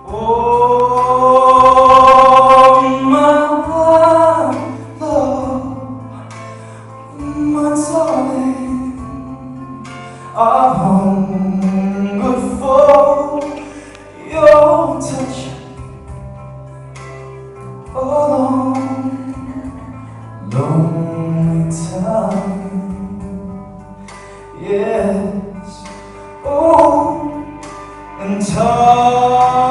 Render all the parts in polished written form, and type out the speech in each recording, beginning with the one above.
Oh, my love, my darling, I hunger for your touch alone. Lonely time, yes, oh, and time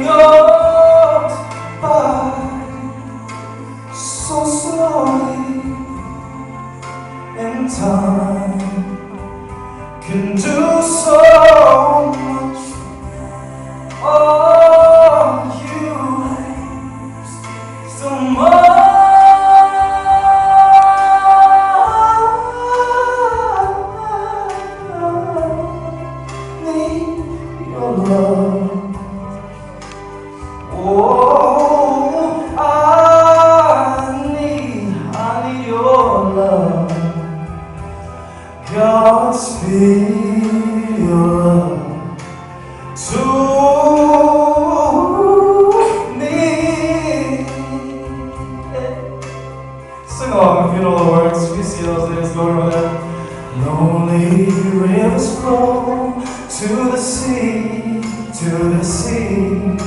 goes by so slowly, and time can do so much. Oh, you so much. Oh, I need your love. God speed your love to me. Sing along if you know the words. We see those days going over there. Lonely rivers flow to the sea, to the sea,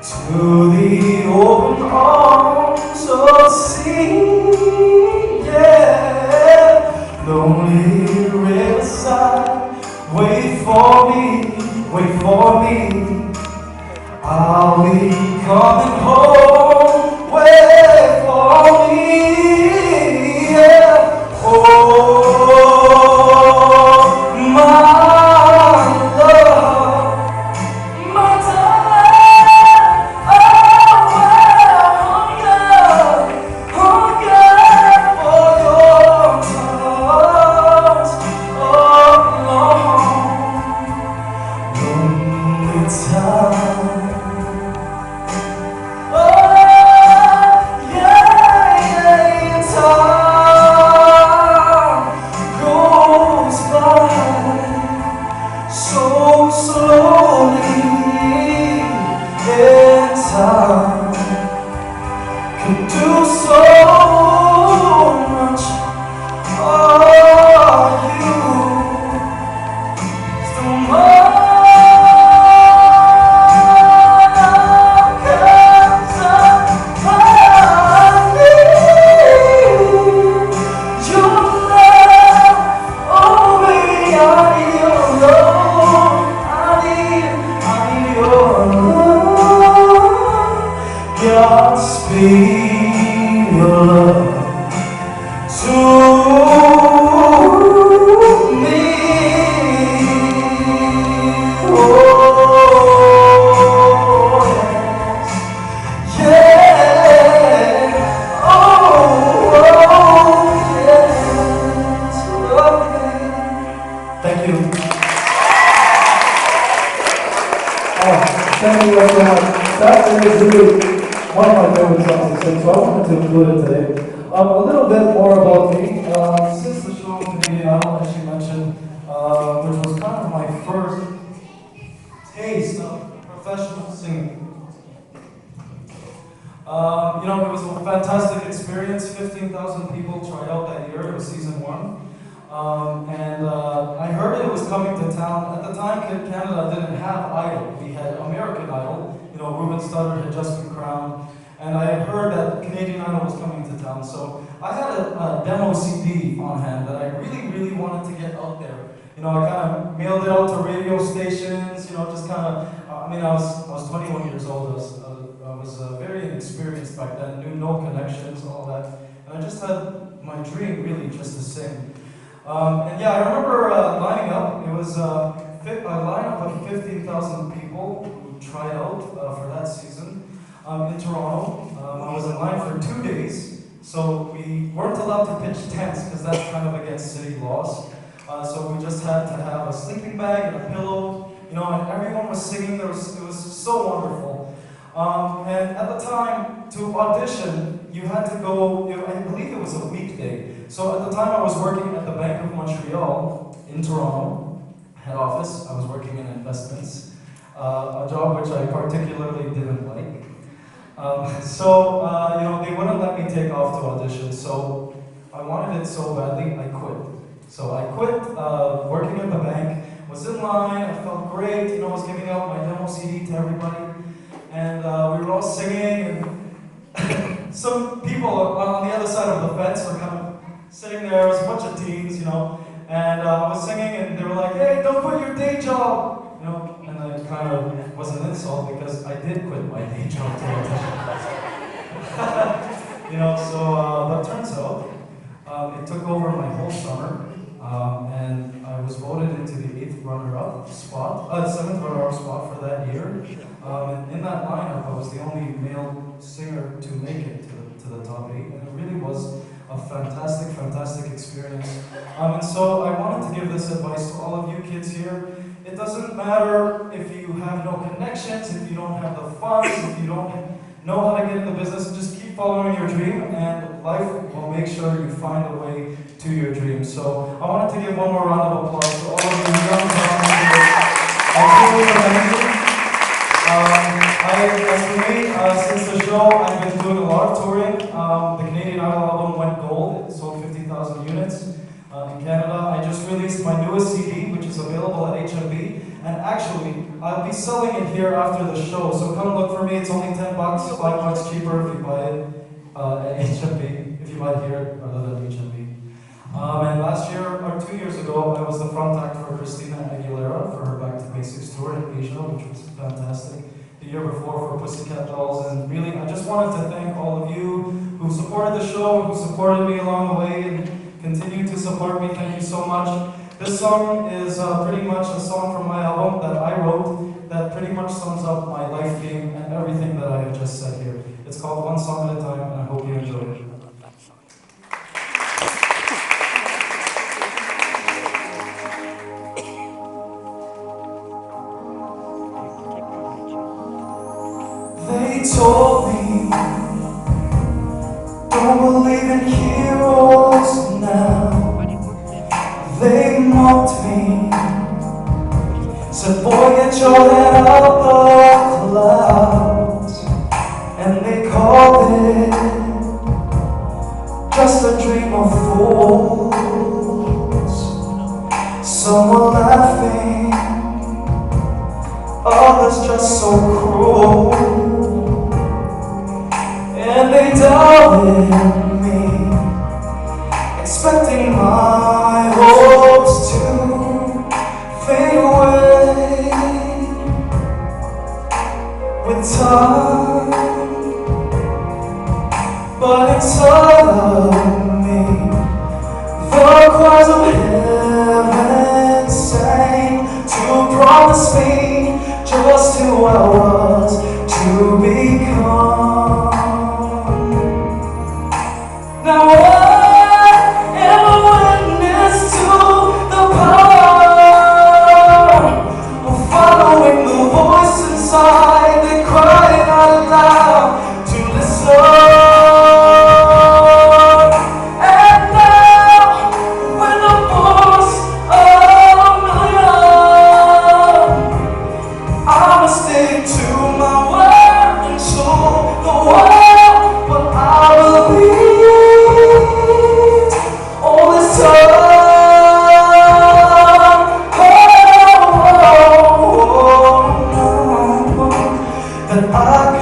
to the open arms of the sea, yeah. Lonely riverside, wait for me, wait for me. I'll be coming home, wait for me, yeah. Oh, God speed your love to me. Oh, yes. Yeah. Oh, yes. Okay. Thank you. Oh, thank you very much. That is really one of my favorite songs to sing, so I wanted to include it today. A little bit more about me. Since the show Canadian Idol, as she mentioned, which was kind of my first taste of professional singing. You know, it was a fantastic experience. 15,000 people tried out that year. It was season 1. I heard it was coming to town. At the time, Canada didn't have Idol. We had American Idol. You know, Ruben Studdard had just been crowned. And I had heard that Canadian Idol was coming to town. So I had a demo CD on hand that I really wanted to get out there. You know, I kind of mailed it out to radio stations, you know, just kind of, I was 21 years old. I was very inexperienced back then, knew no connections, all that. And I just had my dream, really, just to sing. And yeah, I remember lining up. It was a lineup of 15,000 people who tried out for that season in Toronto. I was in line for 2 days, so we weren't allowed to pitch tents because that's kind of against city laws. So we just had to have a sleeping bag and a pillow, you know, and everyone was singing. It was so wonderful. And at the time, to audition, you had to go, I believe it was a weekday. So at the time I was working at the Bank of Montreal in Toronto, head office. I was working in investments. a job which I particularly didn't like. They wouldn't let me take off to audition, so I wanted it so badly, I quit. So I quit working at the bank, was in line, I felt great, was giving out my demo CD to everybody, and we were all singing, and some people on the other side of the fence were kind of sitting there, it was a bunch of teens, and I was singing, and they were like, hey, don't quit your day job, and it kind of was an insult because I did quit my day job to audition. But turns out, it took over my whole summer, and I was voted into the 7th runner-up spot for that year. And in that lineup, I was the only male singer to make it to the top 8, and it really was a fantastic, fantastic experience. And so I wanted to give this advice to all of you kids here. It doesn't matter if you have no connections, if you don't have the funds, if you don't know how to get in the business, just keep following your dream, and life will make sure you find a way to your dream. So I wanted to give one more round of applause to all of you young talents. As for me, since the show, I've been doing a lot of touring. The Canadian Idol album went gold. It sold 50,000 units in Canada. I just released my newest CD, which is available at HMV. And actually, I'll be selling it here after the show. So come look for me. It's only $10, $5 cheaper if you buy it at HMV, if you buy it here rather than HMV. And last year, or 2 years ago, I was the front act for Christina Aguilera for her Back to Basics tour in Asia, which was fantastic. The year before for Pussycat Dolls, and really, I just wanted to thank all of you who supported the show, who supported me along the way, and continue to support me. Thank you so much. This song is pretty much a song from my album that I wrote that pretty much sums up my life theme and everything that I have just said here. It's called One Song at a Time, and I hope you enjoy it. They told me, don't believe in heroes now. They mocked me, said, boy, get your head out the clouds. And they called it just a dream of fools. Some were laughing, others just so cruel. And they doubted me, expecting my hopes to fade away with time. But inside of me, the choirs of heaven sang to promise me just who I was to become. Now I am a witness to the power of following the voice inside that cried out loud to listen. And now, when the voice of a million, I'ma stick to my word and show the world what I believe.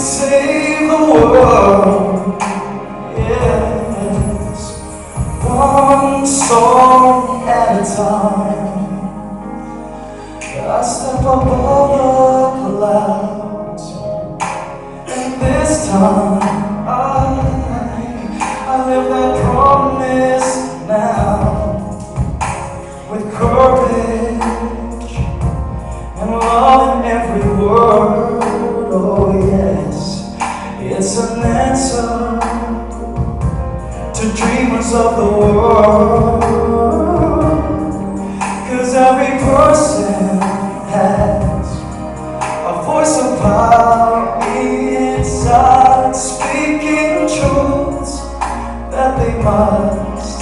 Save the world, yes, one song at a time. I step above the clouds, and this time I live that promise now, with courage and love in every word. Oh yes, it's an answer to dreamers of the world. 'Cause every person has a voice of power inside, speaking truths that they must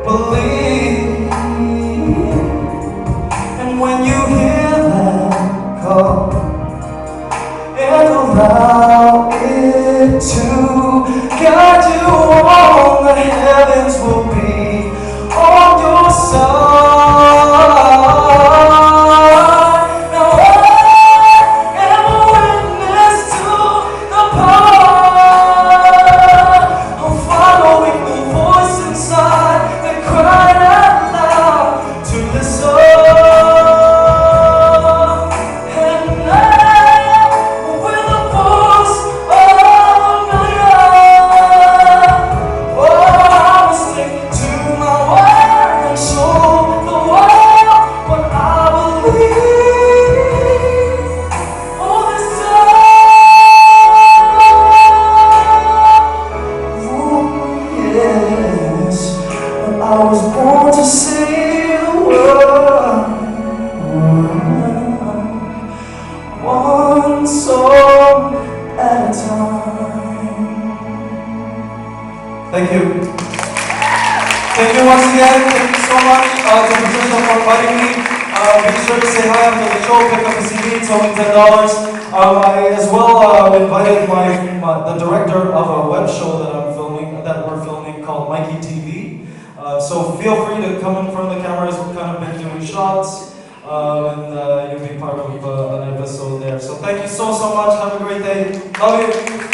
believe. And when you hear that call, to guide you on. The heavens will be on your side. Now I am a witness to the power of following the voice inside that cried out loud to the soul. I was born to save the world, one song at a time. Thank you. Thank you once again. Thank you so much to Patricia for inviting me. Be sure to say hi after the show. Pick up a CD. It's only $10. I as well invited the director of a web show that we're filming called Mikey TV. So feel free to come in front of the cameras. We've kind of been doing shots, and you'll be part of an episode there. So thank you so much. Have a great day. Love you.